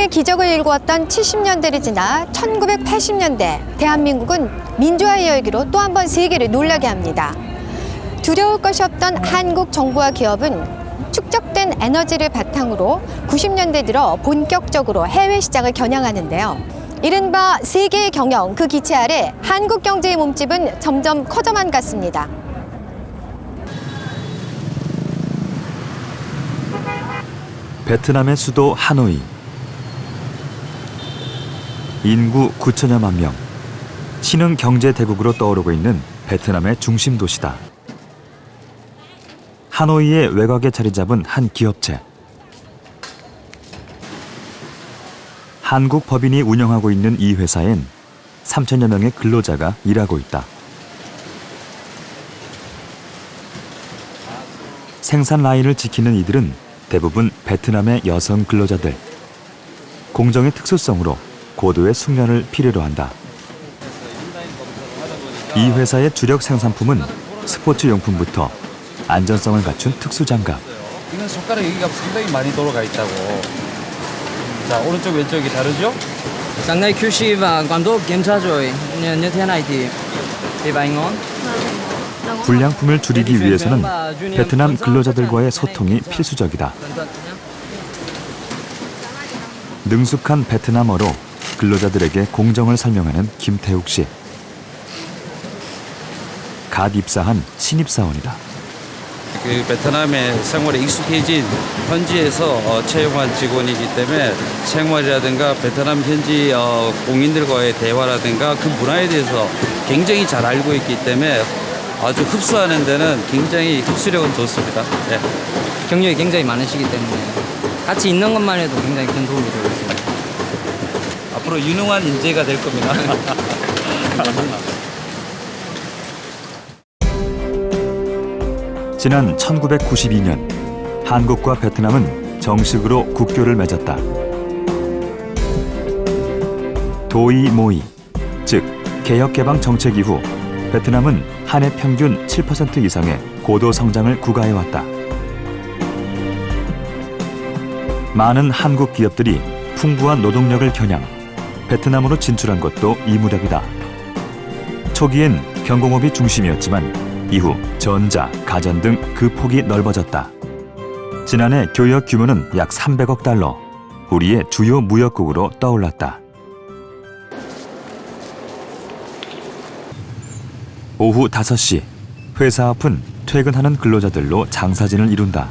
베트남의 기적을 일구었던 70년대를 지나 1980년대 대한민국은 민주화의 열기로 또 한 번 세계를 놀라게 합니다. 두려울 것이 없던 한국 정부와 기업은 축적된 에너지를 바탕으로 90년대 들어 본격적으로 해외 시장을 겨냥하는데요. 이른바 세계의 경영, 그 기체 아래 한국 경제의 몸집은 점점 커져만 갔습니다. 베트남의 수도 하노이. 인구 9천여만 명. 신흥 경제 대국으로 떠오르고 있는 베트남의 중심 도시다. 하노이의 외곽에 자리 잡은 한 기업체. 한국 법인이 운영하고 있는 이 회사엔 3천여 명의 근로자가 일하고 있다. 생산 라인을 지키는 이들은 대부분 베트남의 여성 근로자들. 공정의 특수성으로 고도의 숙련을 필요로 한다. 이 회사의 주력 생산품은 스포츠 용품부터 안전성을 갖춘 특수 장갑. 이건 손가락 여기가 상당히 많이 돌아가 있다고. 자, 오른쪽 왼쪽이 다르죠? 상당히 QC và cảm xúc kiểm tra rồi. Như thế này thì bài ngon. 불량품을 줄이기 위해서는 베트남 근로자들과의 소통이 필수적이다. 능숙한 베트남어로 근로자들에게 공정을 설명하는 김태욱 씨. 갓 입사한 신입사원이다. 그 베트남의 생활에 익숙해진 현지에서 채용한 직원이기 때문에 생활이라든가 베트남 현지 공인들과의 대화라든가 그 문화에 대해서 굉장히 잘 알고 있기 때문에 아주 흡수하는 데는 굉장히 흡수력은 좋습니다. 네. 경력이 굉장히 많으시기 때문에 같이 있는 것만 해도 굉장히 큰 도움이 되고 있습니다. 앞으로 유능한 인재가 될 겁니다. 지난 1992년 한국과 베트남은 정식으로 국교를 맺었다. 도이모이, 즉 개혁개방 정책 이후 베트남은 한 해 평균 7% 이상의 고도 성장을 구가해왔다. 많은 한국 기업들이 풍부한 노동력을 겨냥 베트남으로 진출한 것도 이 무렵이다. 초기엔 경공업이 중심이었지만 이후 전자, 가전 등 그 폭이 넓어졌다. 지난해 교역 규모는 약 300억 달러, 우리의 주요 무역국으로 떠올랐다. 오후 5시, 회사 앞은 퇴근하는 근로자들로 장사진을 이룬다.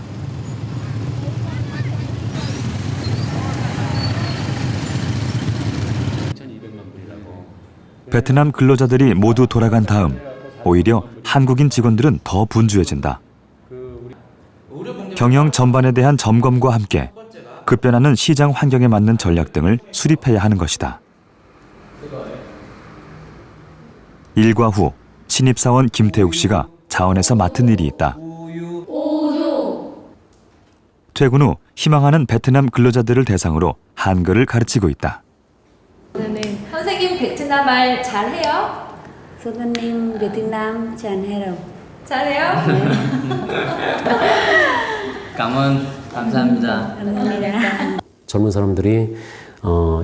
베트남 근로자들이 모두 돌아간 다음 오히려 한국인 직원들은 더 분주해진다. 경영 전반에 대한 점검과 함께 급변하는 시장 환경에 맞는 전략 등을 수립해야 하는 것이다. 일과 후 신입사원 김태욱 씨가 자원에서 맡은 일이 있다. 퇴근 후 희망하는 베트남 근로자들을 대상으로 한글을 가르치고 있다. 네. 선생님 베트남 말 잘해요? 선생님 베트남 잘해요. 잘해요? 감사합니다. 감사합니다. 젊은 사람들이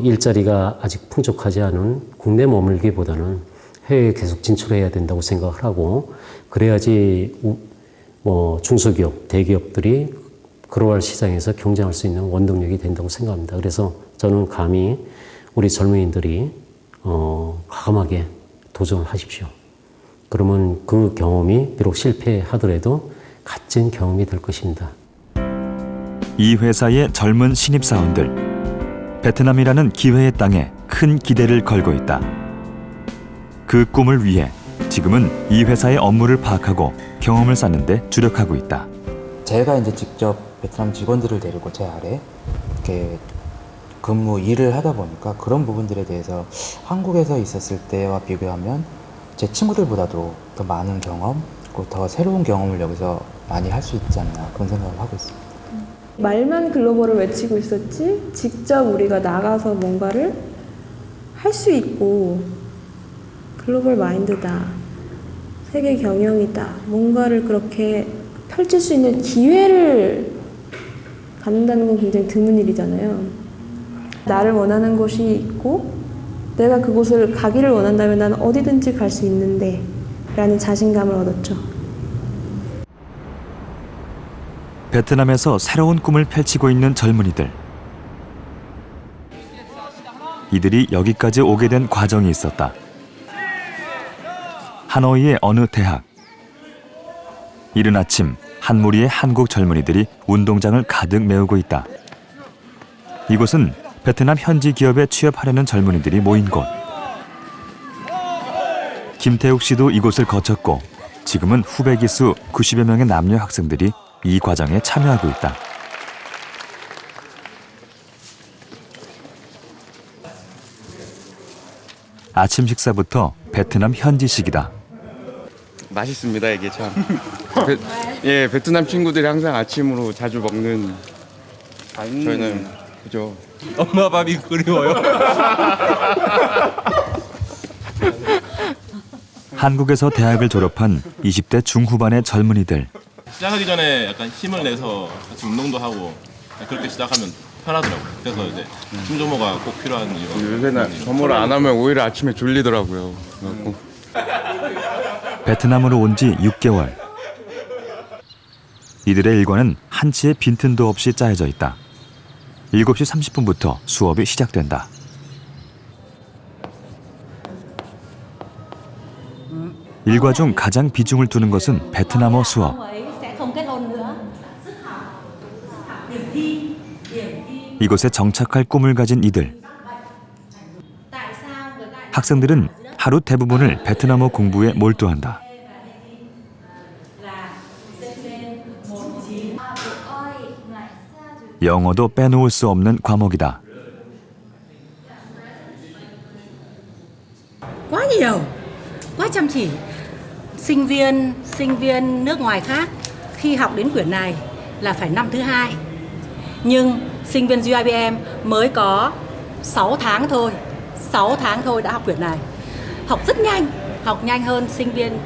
일자리가 아직 풍족하지 않은 국내 머물기보다는 해외에 계속 진출해야 된다고 생각을 하고, 그래야지 중소기업, 대기업들이 글로벌 시장에서 경쟁할 수 있는 원동력이 된다고 생각합니다. 그래서 저는 감히 우리 젊은이들이 과감하게 도전을 하십시오. 그러면 그 경험이 비록 실패하더라도 값진 경험이 될 것입니다. 이 회사의 젊은 신입사원들, 베트남이라는 기회의 땅에 큰 기대를 걸고 있다. 그 꿈을 위해 지금은 이 회사의 업무를 파악하고 경험을 쌓는 데 주력하고 있다. 제가 이제 직접 베트남 직원들을 데리고 제 아래 이렇게 근무 일을 하다 보니까 그런 부분들에 대해서 한국에서 있었을 때와 비교하면 제 친구들보다도 더 많은 경험, 그리고 더 새로운 경험을 여기서 많이 할 수 있지 않나 그런 생각을 하고 있습니다. 말만 글로벌을 외치고 있었지 직접 우리가 나가서 뭔가를 할 수 있고 글로벌 마인드다, 세계 경영이다, 뭔가를 그렇게 펼칠 수 있는 기회를 갖는다는 건 굉장히 드문 일이잖아요. 나를 원하는 곳이 있고 내가 그곳을 가기를 원한다면 나는 어디든지 갈 수 있는데 라는 자신감을 얻었죠. 베트남에서 새로운 꿈을 펼치고 있는 젊은이들. 이들이 여기까지 오게 된 과정이 있었다. 하노이의 어느 대학. 이른 아침 한 무리의 한국 젊은이들이 운동장을 가득 메우고 있다. 이곳은 베트남 현지 기업에 취업하려는 젊은이들이 모인 곳. 김태욱 씨도 이곳을 거쳤고 지금은 후배 기수 90여 명의 남녀 학생들이 이 과정에 참여하고 있다. 아침 식사부터 베트남 현지식이다. 맛있습니다, 이게 참. 베트남 친구들이 항상 아침으로 자주 먹는. 저희는 그죠. 엄마 밥이 그리워요. 한국에서 대학을 졸업한 20대 중후반의 젊은이들. 시작하기 전에 약간 힘을 내서 같이 운동도 하고 그렇게 시작하면 편하더라고요. 그래서 이제 팀조모가 꼭 필요한 이유. 요새는 점호를 안 하면 오히려 아침에 졸리더라고요. 베트남으로 온 지 6개월. 이들의 일과는 한치의 빈틈도 없이 짜여져 있다. 7시 30분부터 수업이 시작된다. 일과 중 가장 비중을 두는 것은 베트남어 수업. 이곳에 정착할 꿈을 가진 이들. 학생들은 하루 대부분을 베트남어 공부에 몰두한다. 영어도 빼놓을 수 없는 과목이다. Quá nhiều, quá chăm chỉ. Sinh viên nước ngoài khác khi học đến quyển này là phải năm thứ 2. Nhưng sinh viên UIBM mới có 6 tháng thôi. 6 tháng thôi đã học quyển này. Học rất nhanh, học nhanh hơn sinh viên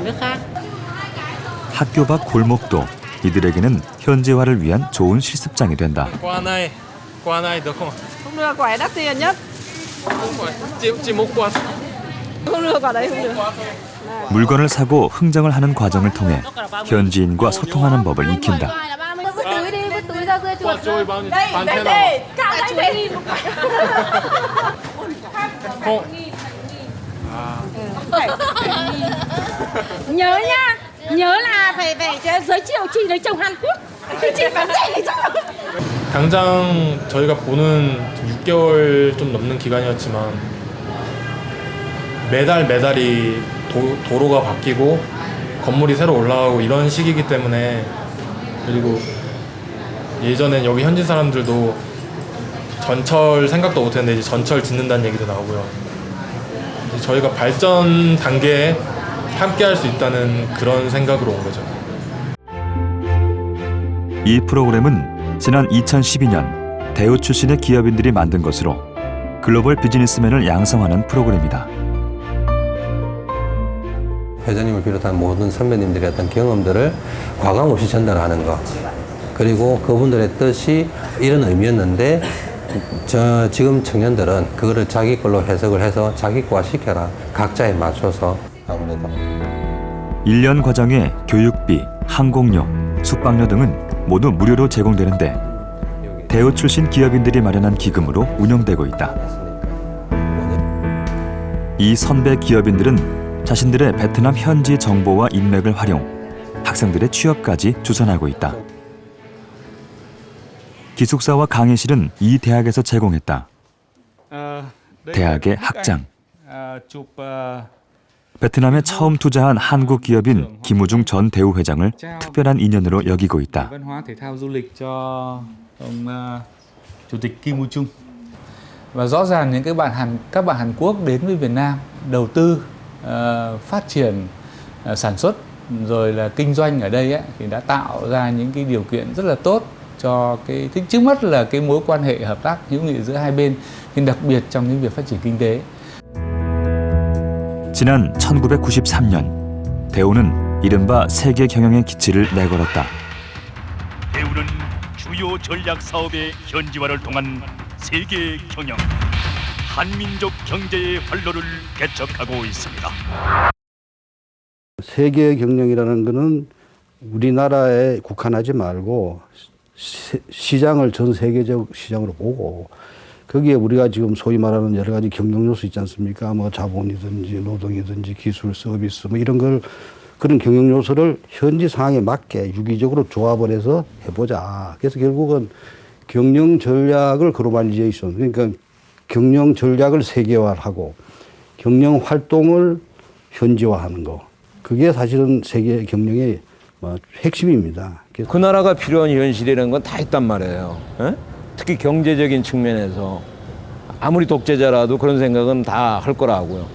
nước khác. 학교 밖 골목도 이들에게는 현지화를 위한 좋은 실습장이 된다. Qua này được không ạ? Không được, quả đắt tiền nhất. Chỉ một quả. Không được, quả đấy không được. 물건을 사고 흥정을 하는 과정을 통해 현지인과 소통하는 법을 익힌다. Quả trôi bao nhiêu? Bán thế nào? Nhớ nha, nhớ là phải giới thiệu chị lấy chồng Hàn Quốc. Chị bán rẻ cho. 당장 저희가 보는 6개월 좀 넘는 기간이었지만 매달이 도로가 바뀌고 건물이 새로 올라가고 이런 시기이기 때문에, 그리고 예전엔 여기 현지 사람들도 전철 생각도 못했는데 이제 전철 짓는다는 얘기도 나오고요. 이제 저희가 발전 단계에 함께할 수 있다는 그런 생각으로 온 거죠. 이 프로그램은 지난 2012년 대우 출신의 기업인들이 만든 것으로 글로벌 비즈니스맨을 양성하는 프로그램이다. 회장님을 비롯한 모든 선배님들의 어떤 경험들을 과감 없이 전달하는 것, 그리고 그분들의 뜻이 이런 의미였는데 지금 청년들은 그거를 자기 걸로 해석을 해서 자기 과 시켜라, 각자에 맞춰서. 아무래도 1년 과정에 교육비, 항공료, 숙박료 등은 모두 무료로 제공되는데 대우 출신 기업인들이 마련한 기금으로 운영되고 있다. 이 선배 기업인들은 자신들의 베트남 현지 정보와 인맥을 활용 학생들의 취업까지 주선하고 있다. 기숙사와 강의실은 이 대학에서 제공했다. 대학의 학장. 베트남에 처음 투자한 한국 기업인 김우중 전 대우 회장을 특별한 인연으로 여기고 있다. Chủ tịch Kim Woo Chung. Và rõ ràng những các bạn Hàn Quốc đến với Việt Nam đầu tư, phát triển sản xuất rồi là kinh doanh ở đây thì đã tạo ra những cái điều kiện rất là tốt cho cái trước mắt là cái mối quan hệ hợp tác hữu nghị giữa hai bên, nhưng đặc biệt trong cái việc phát triển kinh tế. 지난 1993년 대우는 이른바 세계 경영의 기치를 내걸었다. 대우는 주요 전략 사업의 현지화를 통한 세계 경영, 한민족 경제의 활로를 개척하고 있습니다. 세계 경영이라는 것은 우리나라에 국한하지 말고 시장을 전 세계적 시장으로 보고 거기에 우리가 지금 소위 말하는 여러 가지 경영 요소 있지 않습니까? 뭐 자본이든지 노동이든지 기술, 서비스 뭐 이런 걸 그런 경영 요소를 현지 상황에 맞게 유기적으로 조합을 해서 해보자. 그래서 결국은 경영 전략을 글로벌리제이션, 그러니까 경영 전략을 세계화하고 경영 활동을 현지화하는 거. 그게 사실은 세계 경영의 핵심입니다. 그 나라가 필요한 현실이라는 건 다 있단 말이에요. 에? 특히 경제적인 측면에서 아무리 독재자라도 그런 생각은 다 할 거라고요.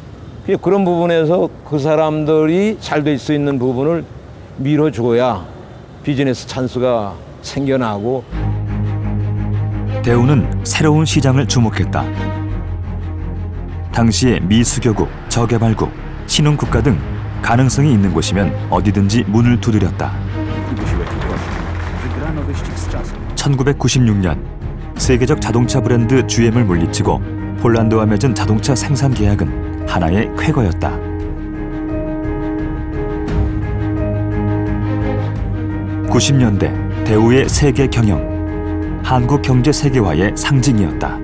그런 부분에서 그 사람들이 잘 될 수 있는 부분을 밀어줘야 비즈니스 찬스가 생겨나고. 대우는 새로운 시장을 주목했다. 당시의 미수교국, 저개발국, 신흥국가 등 가능성이 있는 곳이면 어디든지 문을 두드렸다. 1996년 세계적 자동차 브랜드 GM을 물리치고 폴란드와 맺은 자동차 생산 계약은 하나의 쾌거였다. (90년대) 대우의 세계 경영, 한국 경제 세계화의 상징이었다.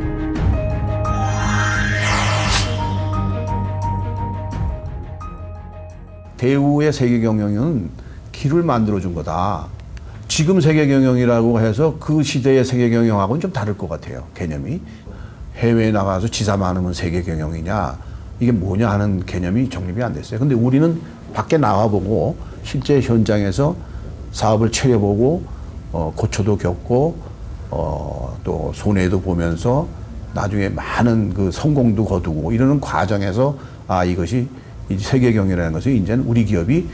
대우의 세계 경영은 길을 만들어준 거다. 지금 세계 경영이라고 해서 그 시대의 세계 경영하고는 좀 다를 것 같아요. 개념이. 해외에 나가서 지사 많으면 세계 경영이냐, 이게 뭐냐 하는 개념이 정립이 안 됐어요. 근데 우리는 밖에 나와보고 실제 현장에서 사업을 차려보고 고초도 겪고 또 손해도 보면서 나중에 많은 그 성공도 거두고 이러는 과정에서 이것이 세계 경영이라는 것은 이제는 우리 기업이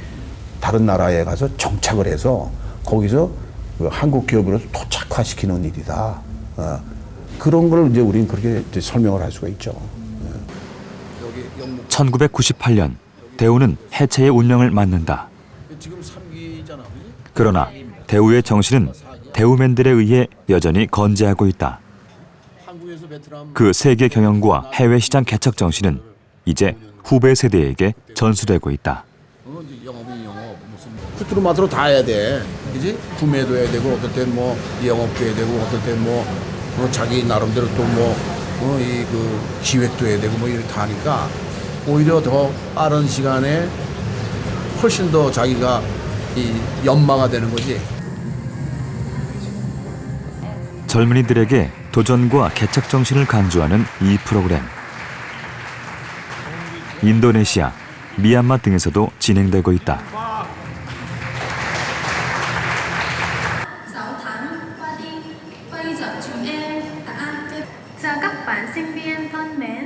다른 나라에 가서 정착을 해서 거기서 그 한국 기업으로서 토착화시키는 일이다. 그런 걸 이제 우리는 그렇게 이제 설명을 할 수가 있죠. 1998년 대우는 해체의 운명을 맞는다. 그러나 대우의 정신은 대우맨들에 의해 여전히 건재하고 있다. 그 세계 경영과 해외 시장 개척 정신은 이제 후배 세대에게 전수되고 있다. 후뚜루마뚜루 다 해야 돼. 그지? 구매도 해야 되고, 어떨 땐 뭐 영업도 해야 되고, 어떨 땐 뭐 자기 나름대로 또 이 그 기획도 해야 되고 뭐 이렇게 다 하니까 오히려 더 빠른 시간에 훨씬 더 자기가 이 연마가 되는 거지. 젊은이들에게 도전과 개척 정신을 강조하는 이 프로그램. 인도네시아, 미얀마 등에서도 진행되고 있다.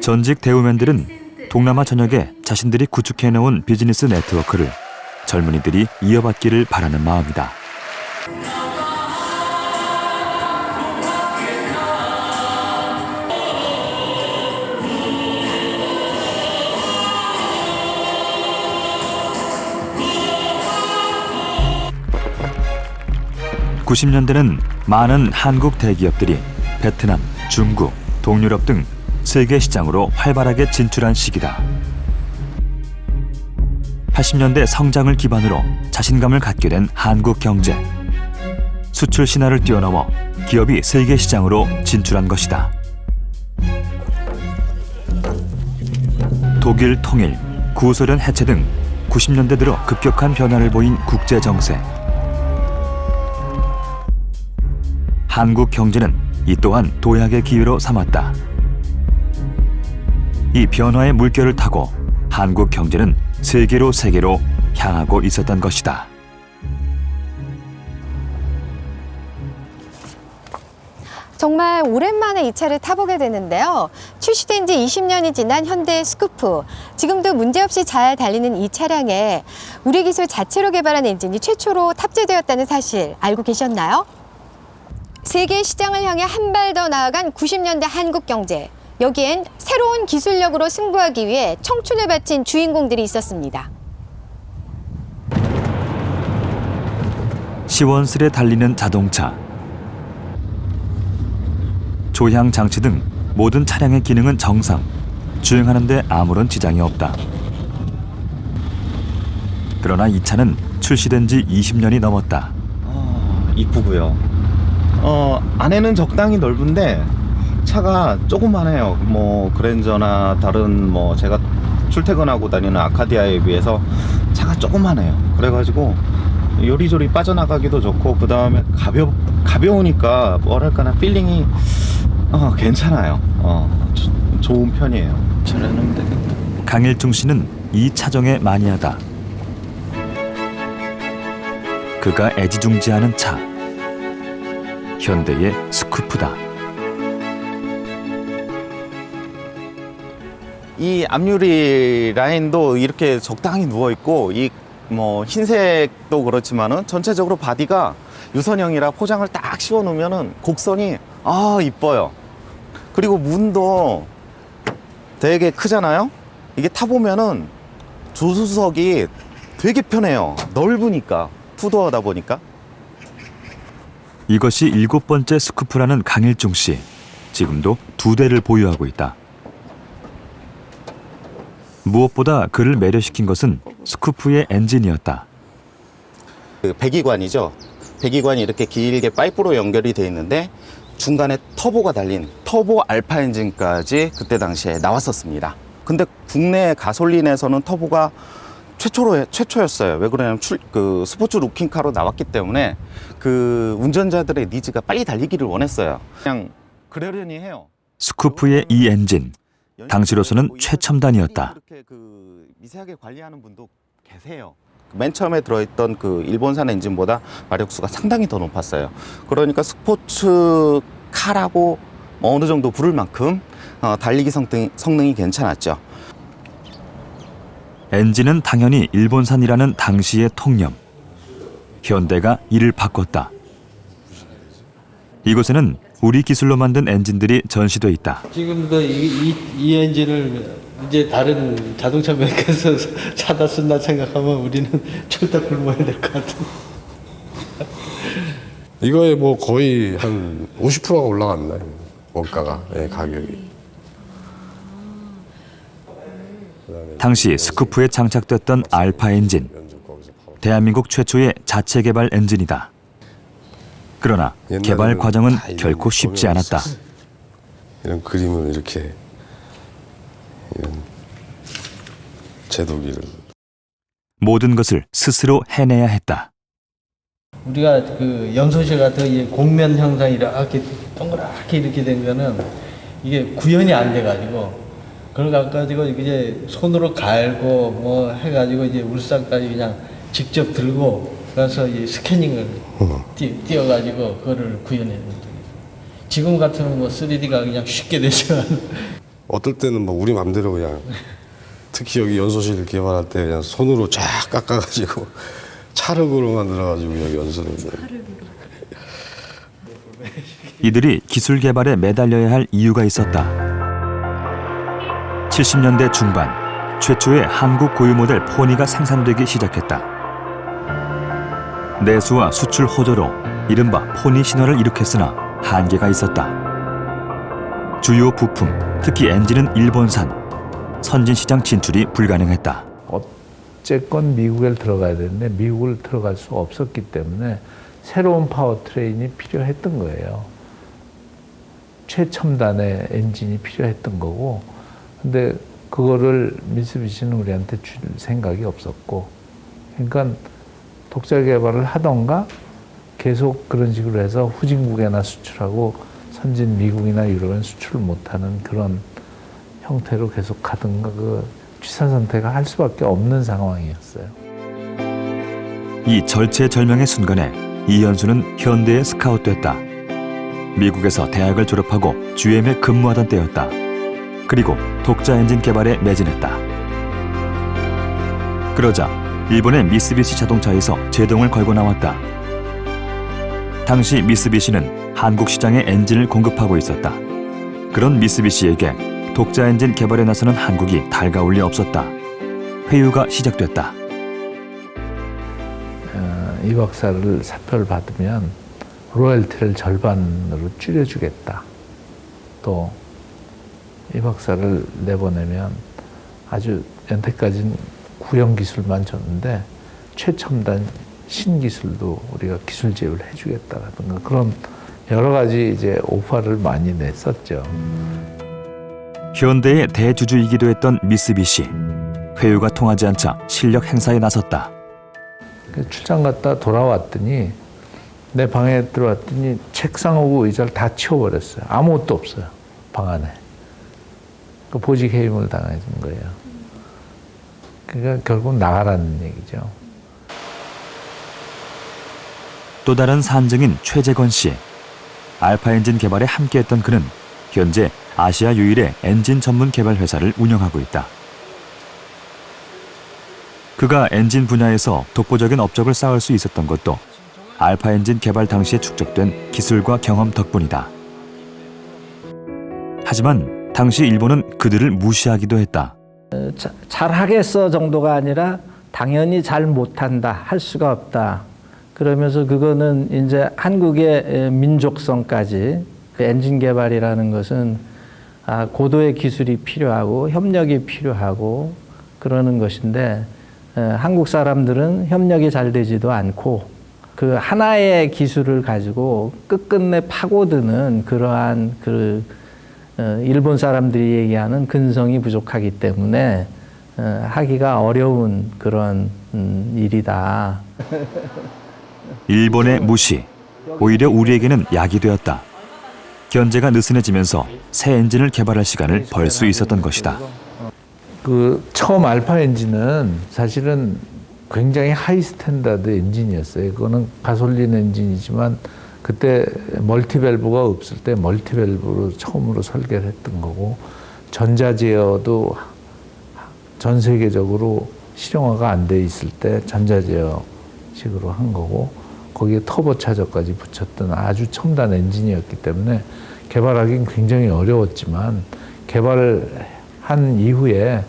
전직 대우맨들은 동남아 전역에 자신들이 구축해놓은 비즈니스 네트워크를 젊은이들이 이어받기를 바라는 마음이다. (90년대는) 많은 한국 대기업들이 베트남, 중국, 동유럽 등 세계 시장으로 활발하게 진출한 시기다. 80년대 성장을 기반으로 자신감을 갖게 된 한국 경제. 수출 신화를 뛰어넘어 기업이 세계 시장으로 진출한 것이다. 독일 통일, 구소련 해체 등 90년대 들어 급격한 변화를 보인 국제 정세. 한국 경제는 이 또한 도약의 기회로 삼았다. 이 변화의 물결을 타고 한국 경제는 세계로 향하고 있었던 것이다. 정말 오랜만에 이 차를 타보게 되는데요. 출시된 지 20년이 지난 현대 스쿠프. 지금도 문제없이 잘 달리는 이 차량에 우리 기술 자체로 개발한 엔진이 최초로 탑재되었다는 사실 알고 계셨나요? 세계 시장을 향해 한 발 더 나아간 90년대 한국 경제. 여기엔 새로운 기술력으로 승부하기 위해 청춘을 바친 주인공들이 있었습니다. 시원스레 달리는 자동차. 조향 장치 등 모든 차량의 기능은 정상. 주행하는 데 아무런 지장이 없다. 그러나 이 차는 출시된 지 20년이 넘었다. 이쁘고요. 안에는 적당히 넓은데 차가 조그만해요. 뭐 그랜저나 다른 뭐 제가 출퇴근하고 다니는 아카디아에 비해서 차가 조그만해요. 그래가지고 요리조리 빠져나가기도 좋고, 그 다음에 가벼우니까 뭐랄까나 필링이 괜찮아요. 좋은 편이에요. 잘하면 되겠다. 강일중 씨는 이 차종의 마니아다. 그가 애지중지하는 차, 현대의 스쿠프다. 이 앞유리 라인도 이렇게 적당히 누워 있고, 이 뭐 흰색도 그렇지만은 전체적으로 바디가 유선형이라 포장을 딱 씌워 놓으면은 곡선이 이뻐요. 그리고 문도 되게 크잖아요. 이게 타보면은 조수석이 되게 편해요. 넓으니까, 투도어다 보니까. 이것이 7번째 스쿠프라는 강일중 씨. 지금도 2대를 보유하고 있다. 무엇보다 그를 매료시킨 것은 스쿠프의 엔진이었다. 그 배기관이죠. 배기관이 이렇게 길게 파이프로 연결이 돼 있는데 중간에 터보가 달린 터보 알파 엔진까지 그때 당시에 나왔었습니다. 근데 국내 가솔린에서는 터보가 최초였어요. 왜 그러냐면 스포츠 루킹카로 나왔기 때문에 그 운전자들의 니즈가 빨리 달리기를 원했어요. 그냥 그러려니 해요. 스쿠프의 이 엔진, 당시로서는 최첨단이었다. 이렇게 미세하게 관리하는 분도 계세요. 맨 처음에 들어있던 그 일본산 엔진보다 마력수가 상당히 더 높았어요. 그러니까 스포츠 카라고 어느 정도 부를 만큼 달리기 성능이 괜찮았죠. 엔진은 당연히 일본산이라는 당시의 통념. 현대가 이를 바꿨다. 이곳에는 우리 기술로 만든 엔진들이 전시돼 있다. 지금도 이 엔진을 이제 다른 자동차 메이커에서 사다 쓴다 생각하면 우리는 철딱 굶어야 될 것 같은. 이거에 뭐 거의 한 50%가 올라갔나요? 원가가, 가격이. 당시 스쿠프에 장착됐던 알파 엔진. 대한민국 최초의 자체 개발 엔진이다. 그러나 개발 과정은 결코 쉽지 않았다. 이런 그림을 이렇게 이런 제도기를 모든 것을 스스로 해내야 했다. 우리가 그 연소실 같은 곡면 형상이 이렇게 동그랗게 이렇게 된 거는 이게 구현이 안 돼가지고 그걸 가지고 이제 손으로 갈고 뭐 해가지고 이제 울산까지 그냥 직접 들고 가서 이 스캐닝을 띄어가지고 그거를 구현했는데 지금 같으면 뭐 3D가 그냥 쉽게 되지만 어떨 때는 뭐 우리 맘대로 그냥 특히 여기 연소실 개발할 때 그냥 손으로 쫙 깎아가지고 찰흙으로 만들어가지고 여기 연소를 이들이 기술 개발에 매달려야 할 이유가 있었다. 70년대 중반 최초의 한국 고유 모델 포니가 생산되기 시작했다. 내수와 수출 호조로 이른바 포니 신화를 일으켰으나 한계가 있었다. 주요 부품, 특히 엔진은 일본산, 선진 시장 진출이 불가능했다. 어쨌건 미국에 들어가야 되는데 미국을 들어갈 수 없었기 때문에 새로운 파워트레인이 필요했던 거예요. 최첨단의 엔진이 필요했던 거고, 근데 그거를 미쓰비시는 우리한테 줄 생각이 없었고, 그러니까 독자 개발을 하던가 계속 그런 식으로 해서 후진국에나 수출하고 선진 미국이나 유럽엔 수출을 못하는 그런 형태로 계속 가든가 그 취사 선택을 할 수밖에 없는 상황이었어요. 이 절체절명의 순간에 이현수는 현대에 스카웃됐다. 미국에서 대학을 졸업하고 GM에 근무하던 때였다. 그리고 독자 엔진 개발에 매진했다. 그러자 일본의 미쓰비시 자동차에서 제동을 걸고 나왔다. 당시 미쓰비시는 한국 시장에 엔진을 공급하고 있었다. 그런 미쓰비시에게 독자 엔진 개발에 나서는 한국이 달가울 리 없었다. 회유가 시작됐다. 이 박사를 사표를 받으면 로열티를 절반으로 줄여주겠다. 또 이 박사를 내보내면 아주 연태까지는 구형 기술만 줬는데 최첨단 신기술도 우리가 기술 제휴를 해주겠다라든가 그런 여러 가지 이제 오퍼를 많이 냈었죠. 현대의 대주주이기도 했던 미쓰비시. 회유가 통하지 않자 실력 행사에 나섰다. 출장 갔다 돌아왔더니 내 방에 들어왔더니 책상하고 의자를 다 치워버렸어요. 아무것도 없어요. 방 안에. 그 보직 해임을 당해준 거예요. 그러니까 결국 나가라는 얘기죠. 또 다른 산증인 최재건 씨. 알파 엔진 개발에 함께했던 그는 현재 아시아 유일의 엔진 전문 개발 회사를 운영하고 있다. 그가 엔진 분야에서 독보적인 업적을 쌓을 수 있었던 것도 알파 엔진 개발 당시에 축적된 기술과 경험 덕분이다. 하지만 당시 일본은 그들을 무시하기도 했다. 잘하겠어 정도가 아니라 당연히 잘 못한다, 할 수가 없다. 그러면서 그거는 이제 한국의 민족성까지 엔진 개발이라는 것은 고도의 기술이 필요하고 협력이 필요하고 그러는 것인데 한국 사람들은 협력이 잘 되지도 않고 그 하나의 기술을 가지고 끝끝내 파고드는 그러한 일본 사람들이 얘기하는 근성이 부족하기 때문에 하기가 어려운 그런 일이다. 일본의 무시, 오히려 우리에게는 약이 되었다. 견제가 느슨해지면서 새 엔진을 개발할 시간을 벌 수 있었던 것이다. 그 처음 알파 엔진은 사실은 굉장히 하이 스탠다드 엔진이었어요. 그거는 가솔린 엔진이지만 그때 멀티밸브가 없을 때 멀티밸브로 처음으로 설계를 했던 거고 전자 제어도 전 세계적으로 실용화가 안 돼 있을 때 전자 제어식으로 한 거고 거기에 터보 차저까지 붙였던 아주 첨단 엔진이었기 때문에 개발하기는 굉장히 어려웠지만 개발한 이후에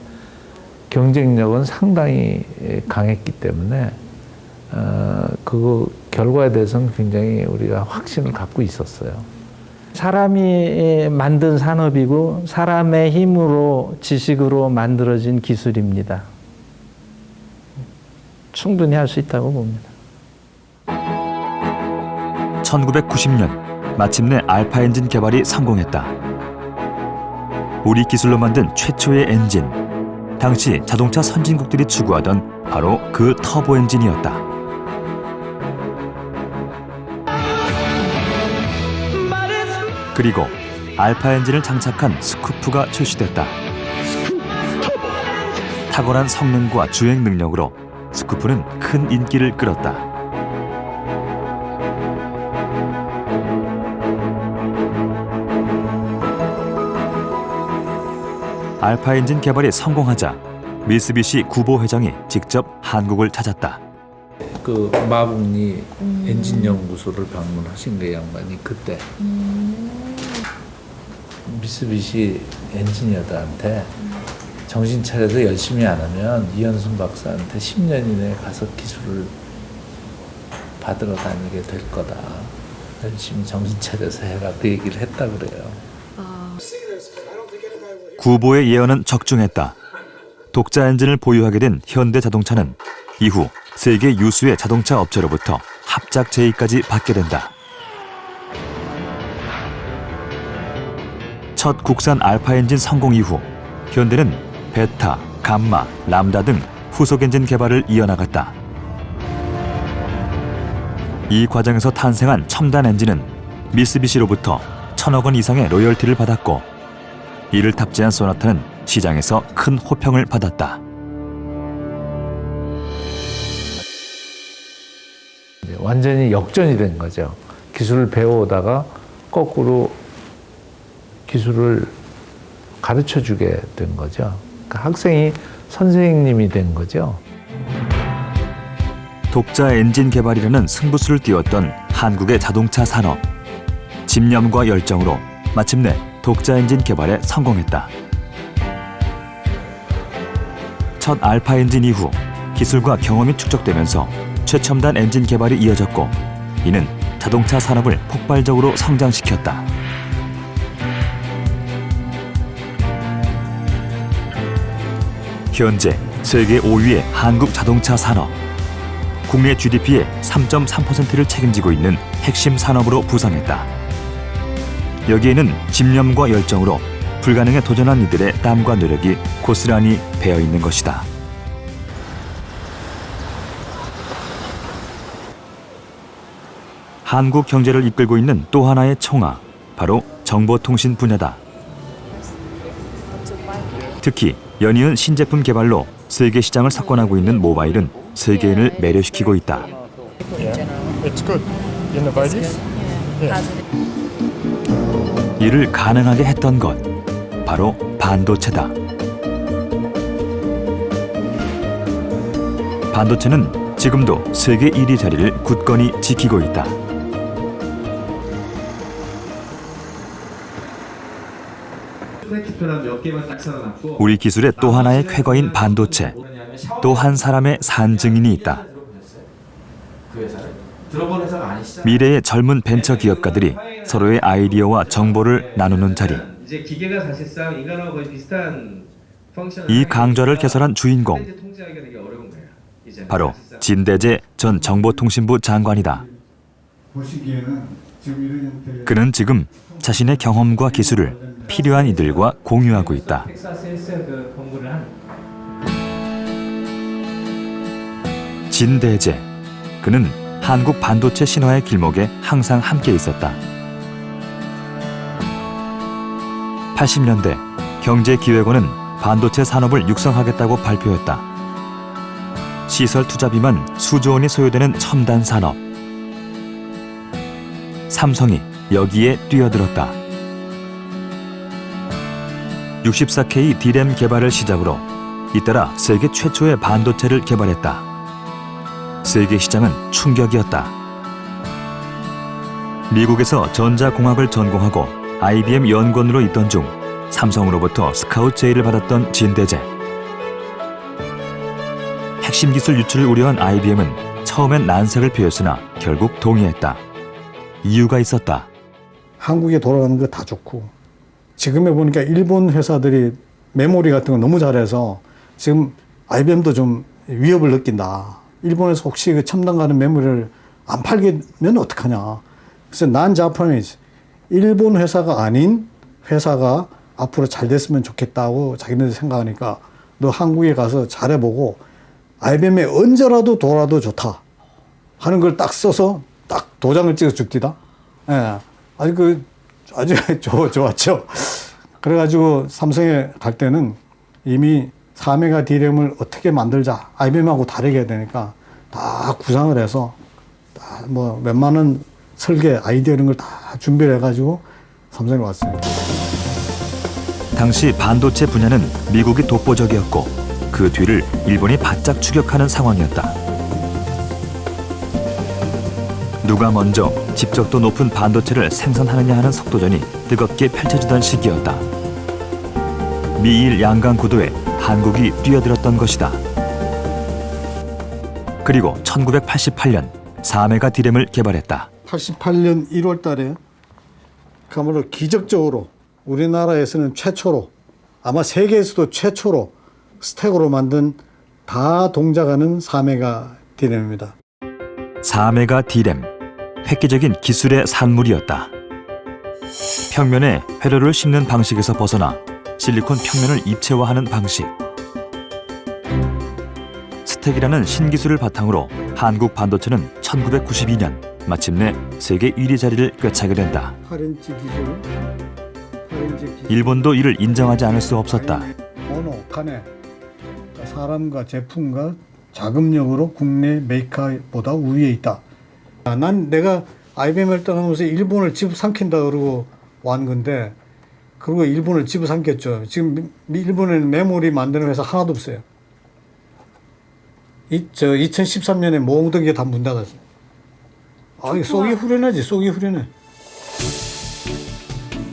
경쟁력은 상당히 강했기 때문에 그 결과에 대해서는 굉장히 우리가 확신을 갖고 있었어요. 사람이 만든 산업이고 사람의 힘으로 지식으로 만들어진 기술입니다. 충분히 할 수 있다고 봅니다. 1990년 마침내 알파 엔진 개발이 성공했다. 우리 기술로 만든 최초의 엔진. 당시 자동차 선진국들이 추구하던 바로 그 터보 엔진이었다. 그리고 알파 엔진을 장착한 스쿠프가 출시됐다. 탁월한 성능과 주행 능력으로 스쿠프는 큰 인기를 끌었다. 알파 엔진 개발이 성공하자 미쓰비시 구보 회장이 직접 한국을 찾았다. 그 마북리 엔진 연구소를 방문하신 그 양반이 그때 미쓰비시 엔지니어들한테 정신 차려서 열심히 안 하면 이현순 박사한테 10년 이내에 가서 기술을 받으러 다니게 될 거다. 열심히 정신 차려서 해라. 그 얘기를 했다 그래요. 구보의 예언은 적중했다. 독자 엔진을 보유하게 된 현대자동차는 이후 세계 유수의 자동차 업체로부터 합작 제의까지 받게 된다. 첫 국산 알파 엔진 성공 이후 현대는 베타, 감마, 람다 등 후속 엔진 개발을 이어나갔다. 이 과정에서 탄생한 첨단 엔진은 미쓰비시로부터 1,000억 원 이상의 로열티를 받았고 이를 탑재한 소나타는 시장에서 큰 호평을 받았다. 완전히 역전이 된 거죠. 기술을 배워오다가 거꾸로 기술을 가르쳐주게 된 거죠. 그러니까 학생이 선생님이 된 거죠. 독자 엔진 개발이라는 승부수를 띄웠던 한국의 자동차 산업. 집념과 열정으로 마침내 독자 엔진 개발에 성공했다. 첫 알파 엔진 이후 기술과 경험이 축적되면서 최첨단 엔진 개발이 이어졌고 이는 자동차 산업을 폭발적으로 성장시켰다. 현재 세계 5위의 한국 자동차 산업. 국내 GDP의 3.3%를 책임지고 있는 핵심 산업으로 부상했다. 여기에는 집념과 열정으로 불가능에 도전한 이들의 땀과 노력이 고스란히 배어 있는 것이다. 한국 경제를 이끌고 있는 또 하나의 청아, 바로 정보통신 분야다. 특히 연이은 신제품 개발로 세계 시장을 석권하고 있는 모바일은 세계인을 매료시키고 있다. 이를 가능하게 했던 것, 바로 반도체다. 반도체는 지금도 세계 1위 자리를 굳건히 지키고 있다. 우리 기술의 또 하나의 쾌거인 반도체, 또 한 사람의 산증인이 있다. 미래의 젊은 벤처 기업가들이 서로의 아이디어와 정보를 나누는 자리. 이제 기계가 사실상 인간하고 거의 비슷한 이 강좌를 개설한 주인공, 바로 진대재 전 정보통신부 장관이다. 그는 지금 자신의 경험과 기술을 필요한 이들과 공유하고 있다. 진대재, 그는 한국 반도체 신화의 길목에 항상 함께 있었다. 80년대 경제기획원은 반도체 산업을 육성하겠다고 발표했다. 시설 투자비만 수조 원이 소요되는 첨단 산업. 삼성이 여기에 뛰어들었다. 64K D램 개발을 시작으로 잇따라 세계 최초의 반도체를 개발했다. 세계 시장은 충격이었다. 미국에서 전자공학을 전공하고 IBM 연구원으로 있던 중 삼성으로부터 스카우트 제의를 받았던 진대재. 핵심 기술 유출을 우려한 IBM은 처음엔 난색을 표했으나 결국 동의했다. 이유가 있었다. 한국에 돌아가는 거 다 좋고 지금에 보니까 일본 회사들이 메모리 같은 거 너무 잘해서 지금 IBM도 좀 위협을 느낀다. 일본에서 혹시 그 첨단 가는 메모리를 안 팔면 어떡하냐. 그래서 난 자파니즈, 일본 회사가 아닌 회사가 앞으로 잘 됐으면 좋겠다고 자기네들 생각하니까 너 한국에 가서 잘해보고 IBM에 언제라도 돌아도 좋다 하는 걸 딱 써서 딱 도장을 찍어 줍디다. 예. 아주 좋았죠. 그래가지고 삼성에 갈 때는 이미 4메가 D램을 어떻게 만들자. IBM하고 다르게 해야 되니까 다 구상을 해서 다 뭐 웬만한 설계, 아이디어 이런 걸 다 준비를 해가지고 삼성에 왔습니다. 당시 반도체 분야는 미국이 독보적이었고 그 뒤를 일본이 바짝 추격하는 상황이었다. 누가 먼저 집적도 높은 반도체를 생산하느냐 하는 속도전이 뜨겁게 펼쳐지던 시기였다. 미일 양강 구도에 한국이 뛰어들었던 것이다. 그리고 1988년 4메가 D램을 개발했다. 88년 1월 달에 그야말로 기적적으로 우리나라에서는 최초로 아마 세계에서도 최초로 스택으로 만든 다 동작하는 4메가 D램입니다. 4메가 D램, 획기적인 기술의 산물이었다. 평면에 회로를 심는 방식에서 벗어나 실리콘 평면을 입체화하는 방식. 스택이라는 신기술을 바탕으로 한국 반도체는 1992년 마침내 세계 1위 자리를 꿰차게 된다. 8인치 기술. 일본도 이를 인정하지 않을 수 없었다. 모노, 카네. 사람과 제품과 자금력으로 국내 메이커보다 우위에 있다. 난 내가 IBM을 떠나면서 일본을 집어삼킨다 그러고 왔는 건데 그리고 일본을 집어삼켰죠. 지금 일본에는 메모리 만드는 회사 하나도 없어요. 2013년에 모든 게 다 문 닫았어요. 쏘기 후련하지, 쏘기 후련해.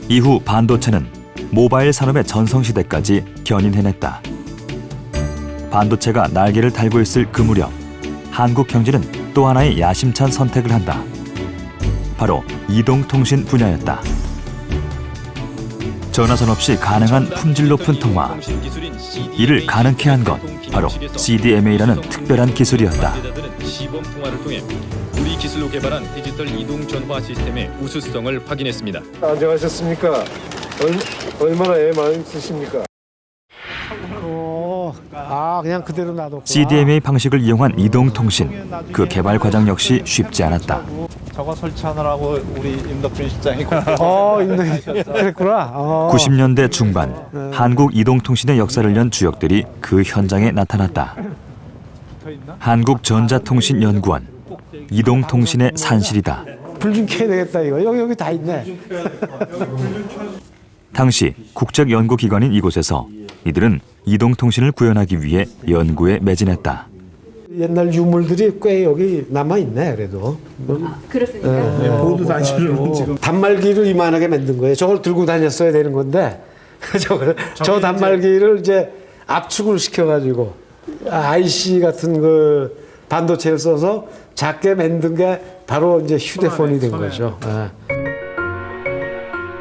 이후 반도체는 모바일 산업의 전성시대까지 견인해냈다. 반도체가 날개를 달고 있을 그 무렵 한국 경제는 또 하나의 야심찬 선택을 한다. 바로 이동통신 분야였다. 전화선 없이 가능한 품질 높은 통화. 이를 가능케 한 것 바로 CDMA라는 특별한 기술이었다. 시범 통화를 통해 우리 기술로 개발한 디지털 이동 전화 시스템의 우수성을 확인했습니다. 안녕하셨습니까? 얼마나 애 많이 쓰십니까? 그냥 그대로 놔뒀고. CDMA 방식을 이용한 이동통신. 그 개발 과정 역시 쉽지 않았다. 저거 설치하느라고 우리 임덕준 실장이 그랬구나. 90년대 중반 한국 이동통신의 역사를 연 주역들이 그 현장에 나타났다. 한국전자통신연구원 이동통신의 산실이다. 불 좀 켜야 되겠다 이거. 여기 다 있네. 당시 국책연구기관인 이곳에서 이들은 이동통신을 구현하기 위해 연구에 매진했다. 옛날 유물들이 꽤 여기 남아 있네 그래도. 그렇습니까? 보도 단실로 지금 단말기를 이만하게 만든 거예요. 저걸 들고 다녔어야 되는 건데 저 단말기를 이제 압축을 시켜가지고 IC 같은 그 반도체를 써서 작게 만든 게 바로 이제 휴대폰이 된 거죠.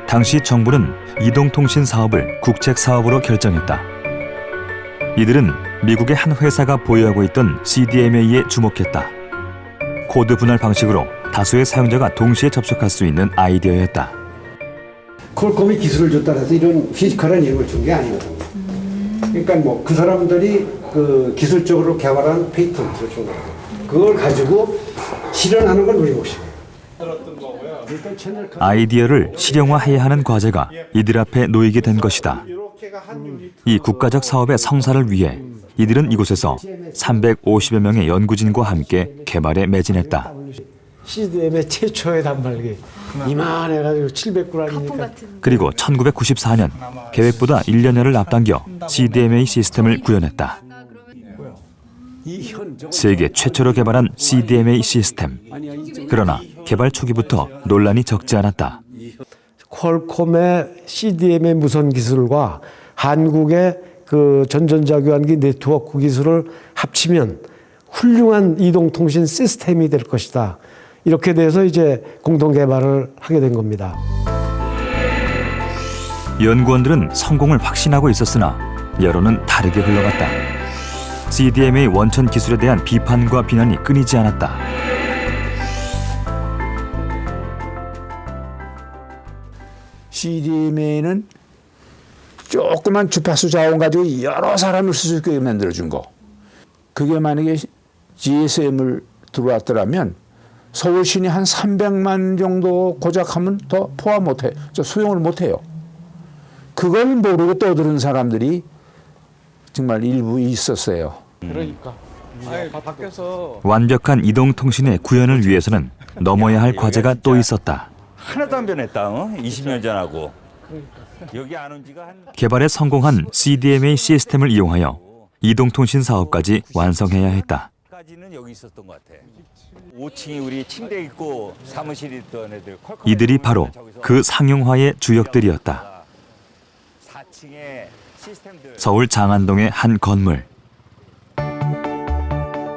당시 정부는 이동통신 사업을 국책 사업으로 결정했다. 이들은 미국의 한 회사가 보유하고 있던 CDMA에 주목했다. 코드 분할 방식으로 다수의 사용자가 동시에 접속할 수 있는 아이디어였다. 퀄컴이 기술을 줬다 해서 이런 피지컬한 이름을 준 게 아니거든요. 그러니까 뭐 그 사람들이 그 기술적으로 개발한 페이턴트를 준 거예요. 그걸 가지고 실현하는 건 우리 몫이에요. 아이디어를 실용화해야 하는 과제가 이들 앞에 놓이게 된 것이다. 이 국가적 사업의 성사를 위해 이들은 이곳에서 350여 명의 연구진과 함께 개발에 매진했다. CDM의 최초의 단말기 이만해가지고 700g이니까. 그리고 1994년 계획보다 1년여를 앞당겨 CDMA 시스템을 구현했다. 세계 최초로 개발한 CDMA 시스템. 그러나 개발 초기부터 논란이 적지 않았다. 퀄콤의 CDMA 무선 기술과 한국의 그 전전자 교환기 네트워크 기술을 합치면 훌륭한 이동통신 시스템이 될 것이다. 이렇게 돼서 이제 공동 개발을 하게 된 겁니다. 연구원들은 성공을 확신하고 있었으나 여론은 다르게 흘러갔다. CDMA 원천 기술에 대한 비판과 비난이 끊이지 않았다. CDMA는 조그만 주파수 자원 가지고 여러 사람을 쓸 수 있게 만들어준 거. 그게 만약에 GSM을 들어왔더라면 서울 시내 한 300만 정도 고작하면 더 포함 못해, 수용을 못해요. 그걸 모르고 떠드는 사람들이 정말 일부 있었어요. 그러니까. 밖에서 완벽한 이동통신의 구현을 위해서는 넘어야 할 과제가 또 있었다. 하나도 안 변했다. 20년 전하고. 여기 안 온 지가 한... 개발에 성공한 CDMA 시스템을 이용하여 이동통신 사업까지 완성해야 했다. 까지는 여기 있었던 것 같아. 5층이 우리 침대 있고 사무실 있던 애들. 이들이 바로 그 상용화의 주역들이었다. 4층에 시스템들. 서울 장안동의 한 건물.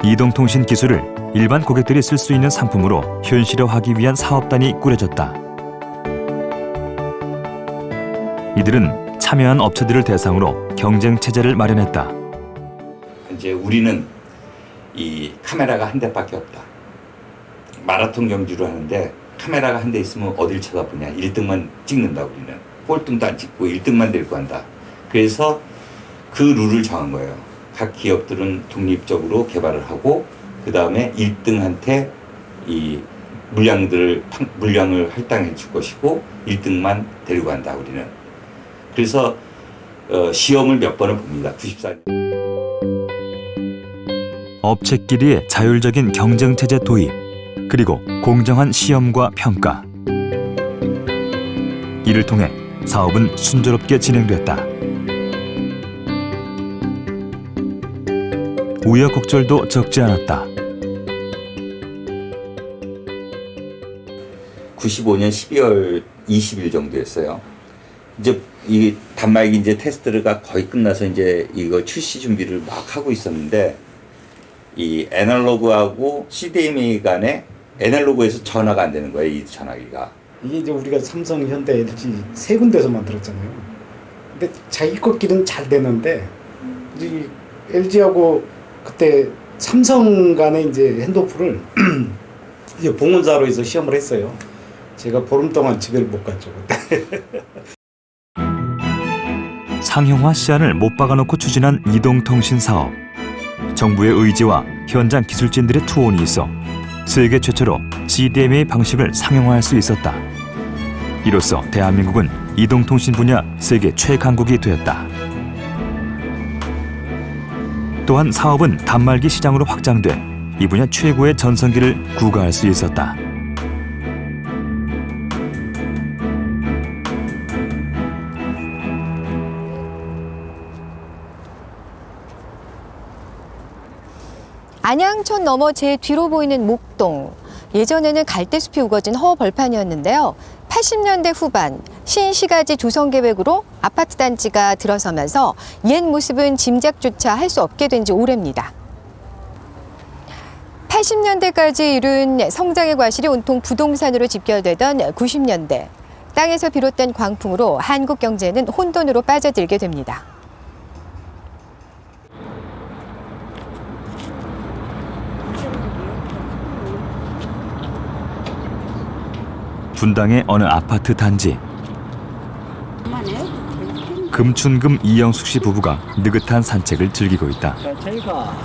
이동통신 기술을 일반 고객들이 쓸 수 있는 상품으로 현실화하기 위한 사업단이 꾸려졌다. 이들은 참여한 업체들을 대상으로 경쟁 체제를 마련했다. 이제 우리는 이 카메라가 한 대밖에 없다. 마라톤 경주를 하는데 카메라가 한 대 있으면 어딜 쳐다보냐. 1등만 찍는다 우리는. 꼴등도 안 찍고 1등만 데리고 간다. 그래서 그 룰을 정한 거예요. 각 기업들은 독립적으로 개발을 하고 그 다음에 1등한테 이 물량을 할당해 줄 것이고 1등만 데리고 간다 우리는. 그래서 시험을 몇 번을 봅니다. 94년. 업체끼리의 자율적인 경쟁 체제 도입, 그리고 공정한 시험과 평가. 이를 통해 사업은 순조롭게 진행됐다. 우여곡절도 적지 않았다. 95년 12월 20일 정도였어요. 이제 이 단말기 이제 테스트가 거의 끝나서 이제 이거 출시 준비를 막 하고 있었는데 이 애널로그하고 CDMA 간에 애널로그에서 전화가 안 되는 거예요. 이 전화기가. 이게 이제 우리가 삼성, 현대, LG 세 군데서 만들었잖아요. 근데 자기 것끼리는 잘 되는데 이제 LG하고 그때 삼성 간에 이제 핸드오프를 이제 봉은사로 해서 시험을 했어요. 제가 보름 동안 집에를 못 갔죠 그때. 상용화 시안을 못 박아놓고 추진한 이동통신 사업. 정부의 의지와 현장 기술진들의 투혼이 있어 세계 최초로 CDMA 방식을 상용화할 수 있었다. 이로써 대한민국은 이동통신 분야 세계 최강국이 되었다. 또한 사업은 단말기 시장으로 확장돼 이 분야 최고의 전성기를 구가할 수 있었다. 안양천 넘어 제 뒤로 보이는 목동. 예전에는 갈대숲이 우거진 허벌판이었는데요. 80년대 후반 신시가지 조성계획으로 아파트 단지가 들어서면서 옛 모습은 짐작조차 할 수 없게 된 지 오래입니다. 80년대까지 이룬 성장의 과실이 온통 부동산으로 집결되던 90년대. 땅에서 비롯된 광풍으로 한국 경제는 혼돈으로 빠져들게 됩니다. 분당의 어느 아파트 단지. 금춘금 이영숙 씨 부부가 느긋한 산책을 즐기고 있다. 저희가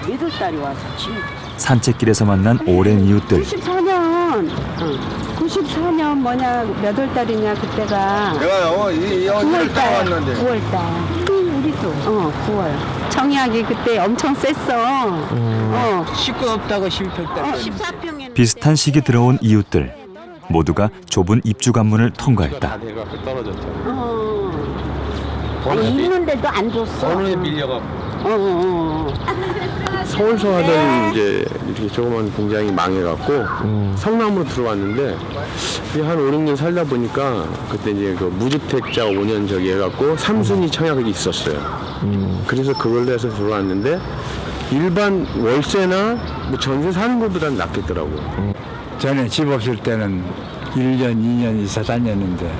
8달이 와서 지금 산책길에서 만난 오랜 이웃들. 94년 몇 월 달이냐 그때가 내가요 이 언니를 따왔는데 9월달 우리도 9월 청약이 그때 엄청 셌어. 시끄럽다고 14평에 비슷한 시기 들어온 이웃들 모두가 좁은 입주 관문을 통과했다. 아니 있는데도 안 줬어. 어느 애 밀려갖고. 서울서 하던 이제 이렇게 조그만 공장이 망해갖고 성남으로 들어왔는데 한 5, 6년 살다 보니까 그때 이제 그 무주택자 5년 저기 해갖고 3순위 청약이 있었어요. 그래서 그걸로 해서 들어왔는데 일반 월세나 뭐 전세 사는 것보다는 낫겠더라고요. 전에 집 없을 때는 1년, 2년 이사 다녔는데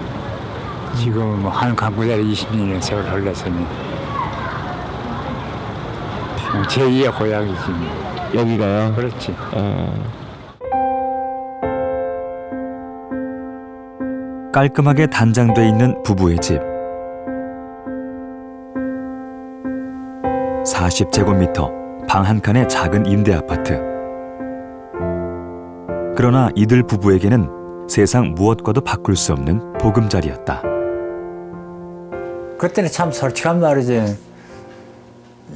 지금은 뭐 한 강구자리 20년의 세월 흘렀으니 제2의 고향이지. 여기가요? 그렇지. 깔끔하게 단장돼 있는 부부의 집. 40제곱미터 방 한 칸의 작은 임대 아파트. 그러나 이들 부부에게는 세상 무엇과도 바꿀 수 없는 보금자리였다. 그때는 참 솔직한 말이지.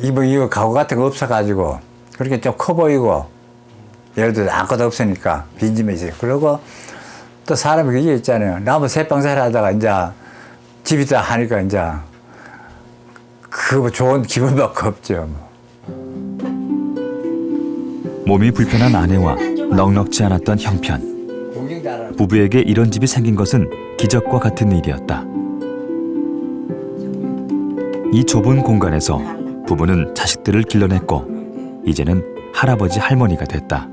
이거 가구 같은 거 없어가지고 그렇게 좀 커 보이고 예를 들어 아무것도 없으니까 빈집이지. 그리고 또 사람이 그게 있잖아요. 나무 새빵살이 하다가 이제 집이 다 하니까 이제 그 좋은 기분밖에 없죠. 몸이 불편한 아내와 넉넉지 않았던 형편. 부부에게 이런 집이 생긴 것은 기적과 같은 일이었다. 이 좁은 공간에서 부부는 자식들을 길러냈고 이제는 할아버지 할머니가 됐다.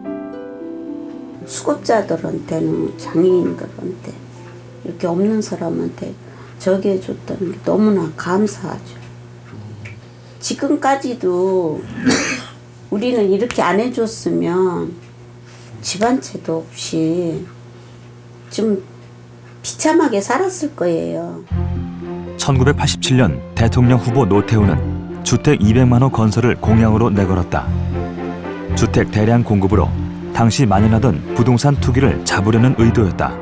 수급자들한테는 장애인들한테 이렇게 없는 사람한테 저기 해줬다는 게 너무나 감사하죠. 지금까지도 우리는 이렇게 안 해줬으면 집 한 채도 없이 좀 비참하게 살았을 거예요. 1987년 대통령 후보 노태우는 주택 200만 호 건설을 공약으로 내걸었다. 주택 대량 공급으로 당시 만연하던 부동산 투기를 잡으려는 의도였다.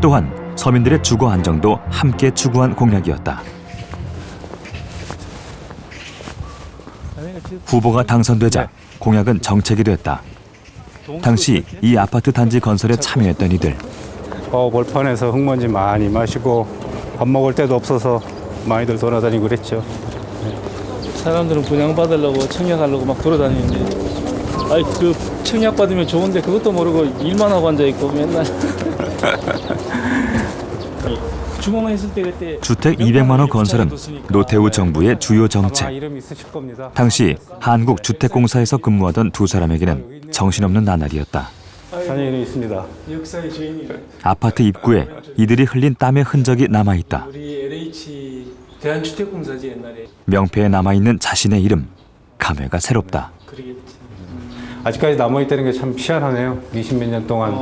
또한 서민들의 주거 안정도 함께 추구한 공약이었다. 후보가 당선되자 공약은 정책이 됐다. 당시 이 아파트 단지 건설에 참여했던 이들. 벌판에서 흙먼지 많이 마시고 밥 먹을 데도 없어서 많이들 돌아다니고 그랬죠. 사람들은 분양받으려고 청약하려고 막 돌아다니는데 아이 그 청약받으면 좋은데 그것도 모르고 일만 하고 앉아있고 맨날 주거만 있을 때 그때 주택 200만 호 건설은 노태우 정부의 주요 정책. 당시 한국주택공사에서 근무하던 두 사람에게는 정신없는 나날이었다. 자녀이 있습니다. 역사의 주인이 아파트 입구에 이들이 흘린 땀의 흔적이 남아있다. 우리 LH 대한주택공사지 옛날에. 명패에 남아있는 자신의 이름, 감회가 새롭다. 그러겠지. 아직까지 남아있다는 게 참 희한하네요. 20몇 년 동안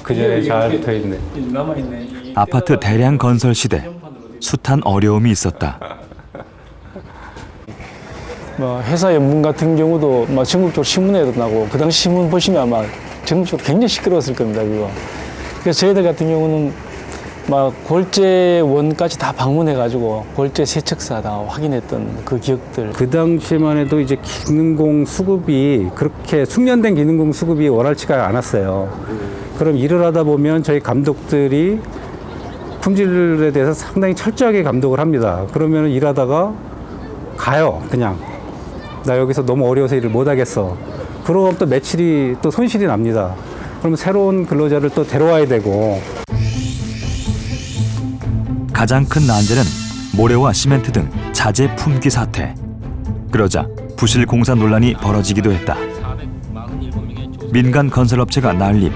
그 전에 잘 붙어있네. 남아있네. 아파트 대량 건설 시대, 숱한 어려움이 있었다. 뭐 회사 연문 같은 경우도 막 전국적으로 신문에도 나고 그 당시 신문 보시면 아마 전국적으로 굉장히 시끄러웠을 겁니다. 그거. 그래서 저희들 같은 경우는 막 골재원까지 다 방문해가지고 골재 세척사 다 확인했던 그 기억들. 그 당시만 해도 이제 기능공 수급이 그렇게 숙련된 기능공 수급이 원활치가 않았어요. 그럼 일을 하다 보면 저희 감독들이 품질에 대해서 상당히 철저하게 감독을 합니다. 그러면 일하다가 가요, 그냥. 나 여기서 너무 어려워서 일을 못 하겠어. 그럼 또 며칠이 또 손실이 납니다. 그럼 새로운 근로자를 또 데려와야 되고. 가장 큰 난제는 모래와 시멘트 등 자재 품귀 사태. 그러자 부실 공사 논란이 벌어지기도 했다. 민간 건설업체가 난립,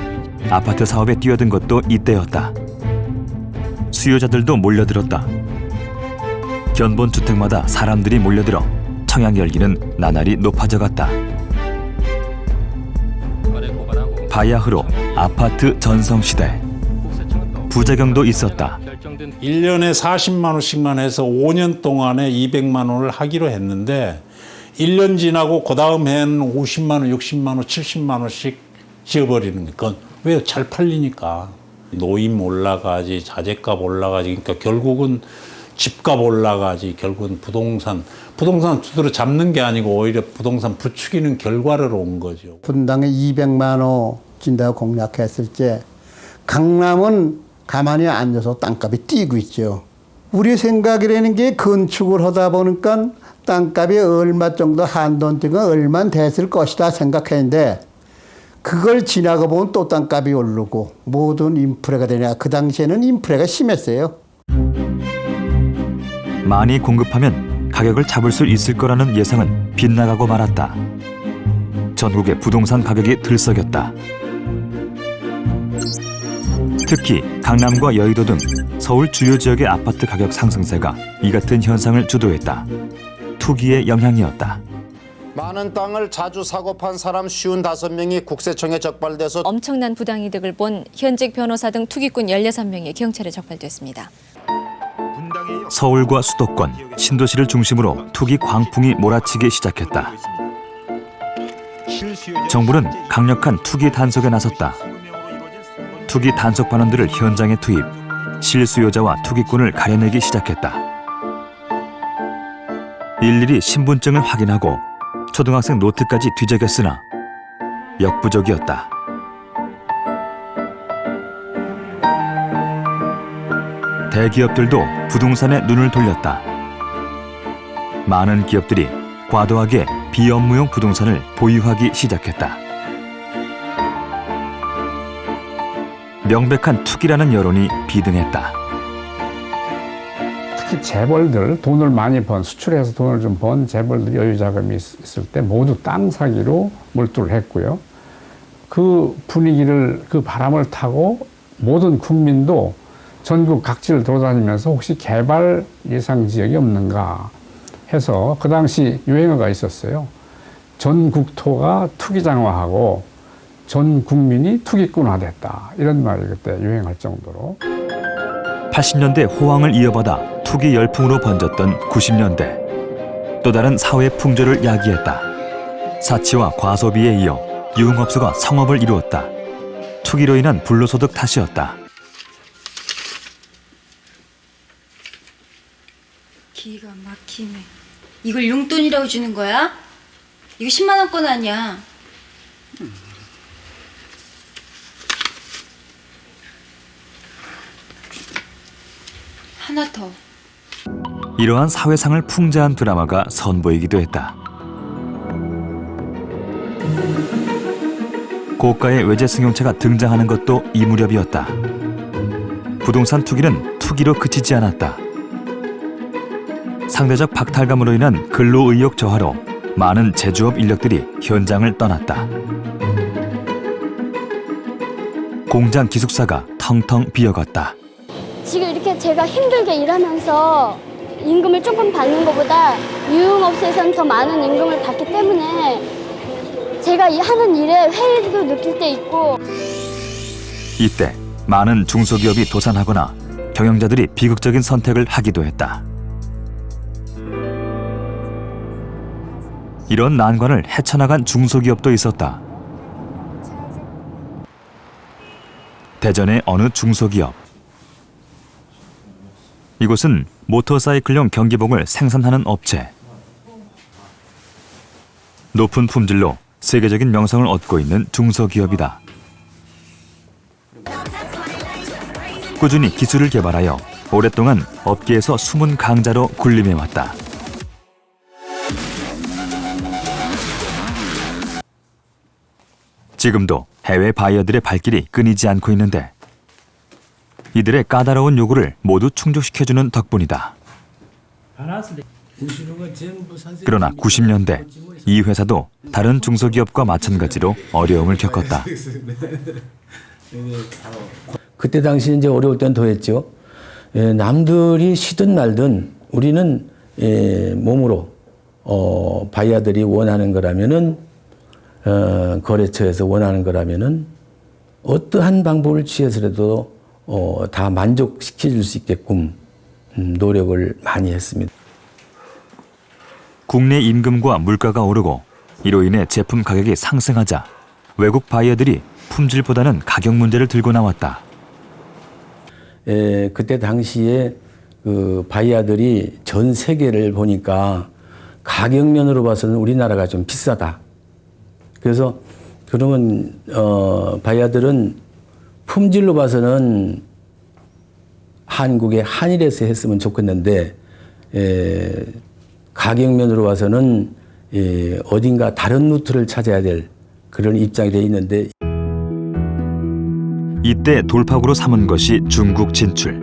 아파트 사업에 뛰어든 것도 이때였다. 수요자들도 몰려들었다. 견본 주택마다 사람들이 몰려들어 청약 열기는 나날이 높아져갔다. 바야흐로 아파트 전성시대. 부작용도 있었다. 1년에 40만 원씩만 해서 5년 동안에 200만 원을 하기로 했는데 1년 지나고 그 다음 해는 50만 원, 60만 원, 70만 원씩 지어버리는 건 왜? 잘 팔리니까. 노임 올라가지, 자재값 올라가지, 그러니까 결국은 집값 올라가지, 결국은 부동산 두드러 잡는 게 아니고 오히려 부동산 부추기는 결과로 온 거죠. 분당에 200만 원 준다고 공략했을 때 강남은 가만히 앉아서 땅값이 뛰고 있죠. 우리 생각이라는 게 건축을 하다 보니까 땅값이 얼마 정도 한돈대가 얼마 됐을 것이다 생각했는데 그걸 지나가 보면 또 땅값이 오르고 모든 인프레가 되냐. 그 당시에는 인프레가 심했어요. 많이 공급하면 가격을 잡을 수 있을 거라는 예상은 빗나가고 말았다. 전국의 부동산 가격이 들썩였다. 특히 강남과 여의도 등 서울 주요 지역의 아파트 가격 상승세가 이 같은 현상을 주도했다. 투기의 영향이었다. 많은 땅을 자주 사고 판 사람 55명이 국세청에 적발돼서 엄청난 부당이득을 본 현직 변호사 등 투기꾼 16명이 경찰에 적발됐습니다. 서울과 수도권, 신도시를 중심으로 투기 광풍이 몰아치기 시작했다. 정부는 강력한 투기 단속에 나섰다. 투기 단속 반원들을 현장에 투입, 실수요자와 투기꾼을 가려내기 시작했다. 일일이 신분증을 확인하고 초등학생 노트까지 뒤적였으나 역부족이었다. 대기업들도 부동산에 눈을 돌렸다. 많은 기업들이 과도하게 비업무용 부동산을 보유하기 시작했다. 명백한 투기라는 여론이 비등했다. 특히 재벌들, 돈을 많이 번, 수출해서 돈을 좀 번 재벌들이 여유 자금이 있을 때 모두 땅 사기로 몰두를 했고요. 그 분위기를, 그 바람을 타고 모든 국민도 전국 각지를 돌아다니면서 혹시 개발 예상 지역이 없는가 해서 그 당시 유행어가 있었어요. 전 국토가 투기장화하고 전 국민이 투기꾼화됐다. 이런 말이 그때 유행할 정도로. 80년대 호황을 이어받아 투기 열풍으로 번졌던 90년대. 또 다른 사회 풍조를 야기했다. 사치와 과소비에 이어 유흥업소가 성업을 이루었다. 투기로 인한 불로소득 탓이었다. 기가 막히네. 이걸 용돈이라고 주는 거야? 이거 10만 원권 아니야. 하나 더. 이러한 사회상을 풍자한 드라마가 선보이기도 했다. 고가의 외제 승용차가 등장하는 것도 이 무렵이었다. 부동산 투기는 투기로 그치지 않았다. 상대적 박탈감으로 인한 근로의욕 저하로 많은 제조업 인력들이 현장을 떠났다. 공장 기숙사가 텅텅 비어갔다. 지금 이렇게 제가 힘들게 일하면서 임금을 조금 받는 것보다 유흥업소에서는 더 많은 임금을 받기 때문에 제가 하는 일에 회의도 느낄 때 있고. 이때 많은 중소기업이 도산하거나 경영자들이 비극적인 선택을 하기도 했다. 이런 난관을 헤쳐나간 중소기업도 있었다. 대전의 어느 중소기업. 이곳은 모터사이클용 경기복을 생산하는 업체. 높은 품질로 세계적인 명성을 얻고 있는 중소기업이다. 꾸준히 기술을 개발하여 오랫동안 업계에서 숨은 강자로 군림해왔다. 지금도 해외 바이어들의 발길이 끊이지 않고 있는데 이들의 까다로운 요구를 모두 충족시켜주는 덕분이다. 그러나 90년대 이 회사도 다른 중소기업과 마찬가지로 어려움을 겪었다. 그때 당시 이제 어려울 땐 더했죠. 남들이 쉬든 말든 우리는 몸으로 바이어들이 원하는 거라면은 거래처에서 원하는 거라면은 어떠한 방법을 취해서라도 다 만족시켜줄 수 있게끔 노력을 많이 했습니다. 국내 임금과 물가가 오르고 이로 인해 제품 가격이 상승하자 외국 바이어들이 품질보다는 가격 문제를 들고 나왔다. 그때 당시에 그 바이어들이 전 세계를 보니까 가격면으로 봐서는 우리나라가 좀 비싸다. 그래서 그러면 바이어들은 품질로 봐서는 한국의 한일에서 했으면 좋겠는데 가격면으로 봐서는 어딘가 다른 루트를 찾아야 될 그런 입장이 돼 있는데 이때 돌파구로 삼은 것이 중국 진출.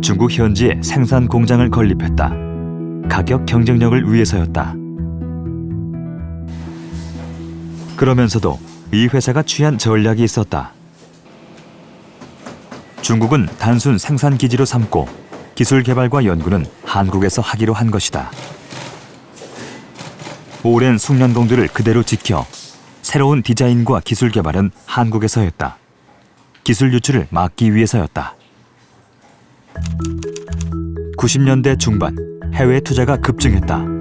중국 현지에 생산 공장을 건립했다. 가격 경쟁력을 위해서였다. 그러면서도 이 회사가 취한 전략이 있었다. 중국은 단순 생산 기지로 삼고 기술 개발과 연구는 한국에서 하기로 한 것이다. 오랜 숙련공들을 그대로 지켜 새로운 디자인과 기술 개발은 한국에서 했다. 기술 유출을 막기 위해서였다. 90년대 중반 해외 투자가 급증했다.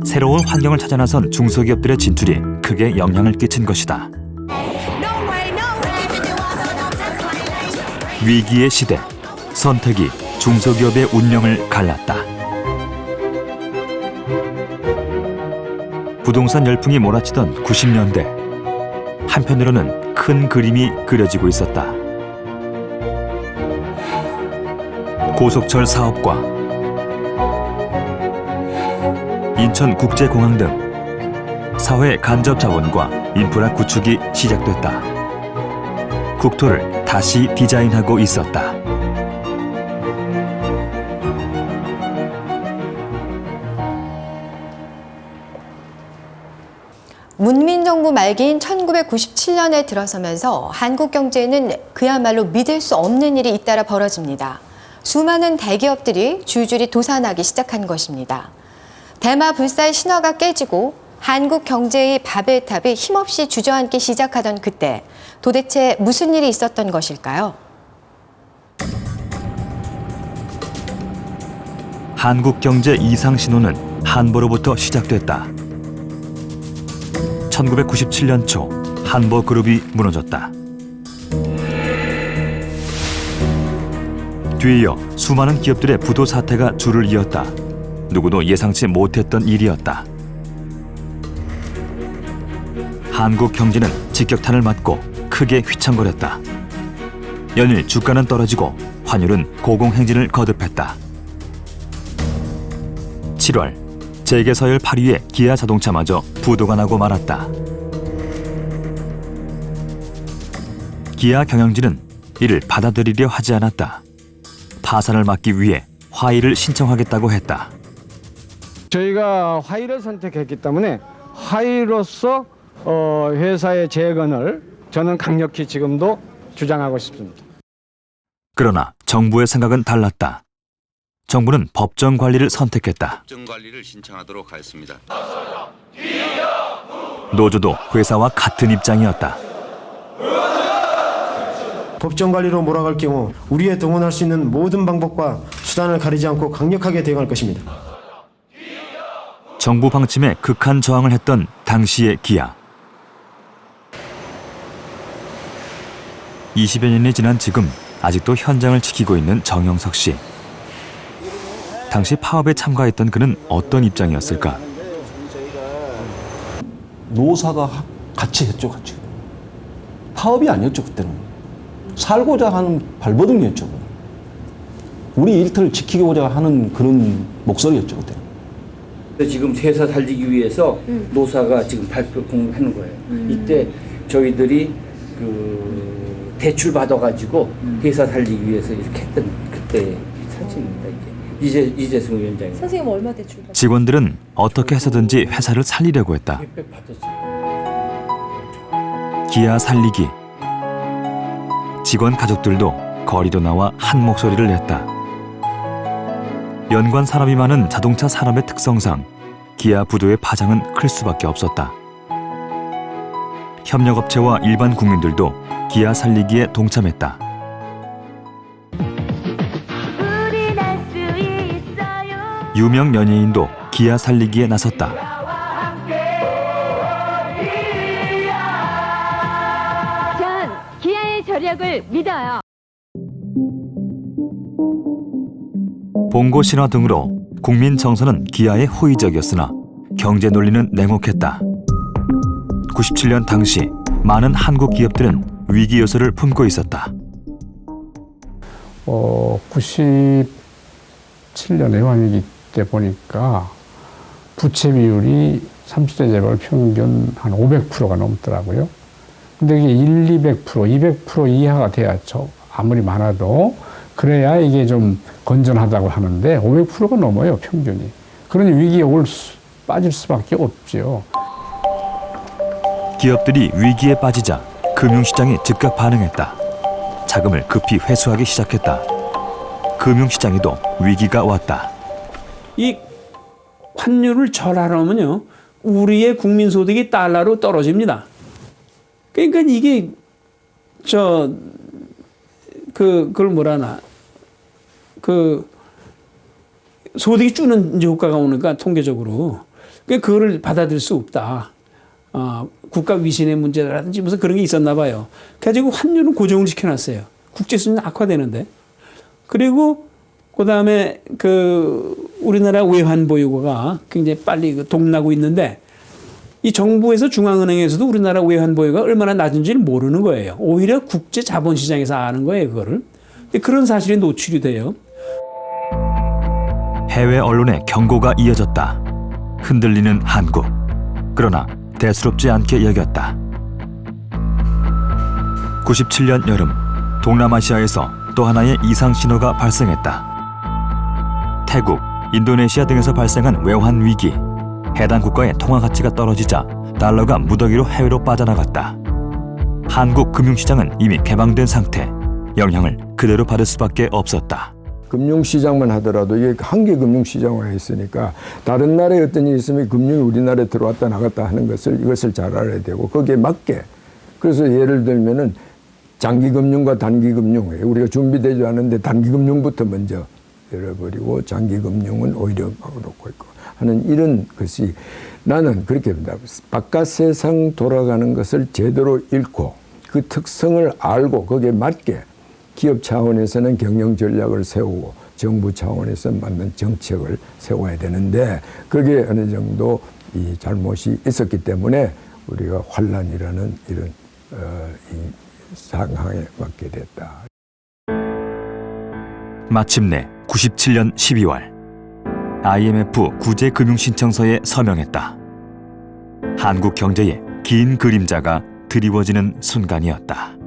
새로운 환경을 찾아 나선 중소기업들의 진출이 크게 영향을 끼친 것이다. 위기의 시대, 선택이 중소기업의 운명을 갈랐다. 부동산 열풍이 몰아치던 90년대, 한편으로는 큰 그림이 그려지고 있었다. 고속철 사업과 인천국제공항 등 사회 간접 자본과 인프라 구축이 시작됐다. 국토를 다시 디자인하고 있었다. 문민정부 말기인 1997년에 들어서면서 한국 경제에는 그야말로 믿을 수 없는 일이 잇따라 벌어집니다. 수많은 대기업들이 줄줄이 도산하기 시작한 것입니다. 대마 불사의 신화가 깨지고 한국 경제의 바벨탑이 힘없이 주저앉기 시작하던 그때 도대체 무슨 일이 있었던 것일까요? 한국 경제 이상 신호는 한보로부터 시작됐다. 1997년 초 한보그룹이 무너졌다. 뒤이어 수많은 기업들의 부도 사태가 줄을 이었다. 누구도 예상치 못했던 일이었다. 한국 경제는 직격탄을 맞고 크게 휘청거렸다. 연일 주가는 떨어지고 환율은 고공행진을 거듭했다. 7월 세계 서열 8위의 기아 자동차마저 부도가 나고 말았다. 기아 경영진은 이를 받아들이려 하지 않았다. 파산을 막기 위해 화의를 신청하겠다고 했다. 저희가 화의를 선택했기 때문에 화의로서 회사의 재건을 저는 강력히 지금도 주장하고 싶습니다. 그러나 정부의 생각은 달랐다. 정부는 법정 관리를 선택했다. 법정 관리를 신청하도록 하였습니다. 노조도 회사와 같은 입장이었다. 법정 관리로 몰아갈 경우 우리의 동원할 수 있는 모든 방법과 수단을 가리지 않고 강력하게 대응할 것입니다. 정부 방침에 극한 저항을 했던 당시의 기아. 20여 년이 지난 지금 아직도 현장을 지키고 있는 정영석 씨. 당시 파업에 참가했던 그는 어떤 입장이었을까? 노사가 같이 했죠, 같이. 파업이 아니었죠, 그때는. 살고자 하는 발버둥이었죠. 우리 일터를 지키고자 하는 그런 목소리였죠, 그때는. 지금 회사 살리기 위해서 노사가 지금 발표 공부하는 거예요. 이때 저희들이 그 대출 받아가지고 회사 살리기 위해서 이렇게 했던 그때 사진입니다. 이재승 위원장이. 선생님 얼마 대출 받았어요? 직원들은 어떻게 해서든지 회사를 살리려고 했다. 기아 살리기. 직원 가족들도 거리로 나와 한 목소리를 냈다. 연관 산업이 많은 자동차 산업의 특성상 기아 부도의 파장은 클 수밖에 없었다. 협력업체와 일반 국민들도 기아 살리기에 동참했다. 유명 연예인도 기아 살리기에 나섰다. 전 기아의 저력을 믿어요. 봉고 신화 등으로 국민 정서는 기아에 호의적이었으나 경제 논리는 냉혹했다. 97년 당시 많은 한국 기업들은 위기 요소를 품고 있었다. 97년 외환위기 때 보니까 부채 비율이 30대 재벌 평균 한 500%가 넘더라고요. 근데 이게 200% 이하가 돼야죠. 아무리 많아도. 그래야 이게 좀 건전하다고 하는데 500%가 넘어요, 평균이. 그러니 위기에 빠질 수밖에 없죠. 기업들이 위기에 빠지자 금융시장이 즉각 반응했다. 자금을 급히 회수하기 시작했다. 금융시장에도 위기가 왔다. 이 환율을 절하려면요, 우리의 국민소득이 달러로 떨어집니다. 그러니까 이게 그걸 뭐라나 소득이 주는 효과가 오니까 통계적으로 그거를 받아들일 수 없다. 국가 위신의 문제라든지 무슨 그런 게 있었나 봐요. 가지고 환율은 고정을 시켜놨어요. 국제 수준이 악화되는데. 그리고 그다음에 우리나라 외환 보유고가 굉장히 빨리 동나고 있는데 이 정부에서 중앙은행에서도 우리나라 외환 보유가 얼마나 낮은지를 모르는 거예요. 오히려 국제 자본시장에서 아는 거예요, 그거를. 근데 그런 사실이 노출이 돼요. 해외 언론의 경고가 이어졌다. 흔들리는 한국. 그러나 대수롭지 않게 여겼다. 97년 여름, 동남아시아에서 또 하나의 이상 신호가 발생했다. 태국, 인도네시아 등에서 발생한 외환 위기. 해당 국가의 통화 가치가 떨어지자 달러가 무더기로 해외로 빠져나갔다. 한국 금융시장은 이미 개방된 상태. 영향을 그대로 받을 수밖에 없었다. 금융시장만 하더라도 이게 한계 금융시장화에 있으니까 다른 나라에 어떤 일이 있으면 금융이 우리나라에 들어왔다 나갔다 하는 이것을 잘 알아야 되고 거기에 맞게. 그래서 예를 들면은 장기금융과 단기금융, 우리가 준비되지 않은데 단기금융부터 먼저 열어버리고 장기금융은 오히려 막아놓고 있고 하는 이런 것이 나는 그렇게 봅니다. 바깥 세상 돌아가는 것을 제대로 읽고 그 특성을 알고 거기에 맞게 기업 차원에서는 경영 전략을 세우고 정부 차원에서 맞는 정책을 세워야 되는데 그게 어느 정도 이 잘못이 있었기 때문에 우리가 환란이라는 이런 이 상황에 맞게 됐다. 마침내 97년 12월 IMF 구제금융신청서에 서명했다. 한국 경제의 긴 그림자가 드리워지는 순간이었다.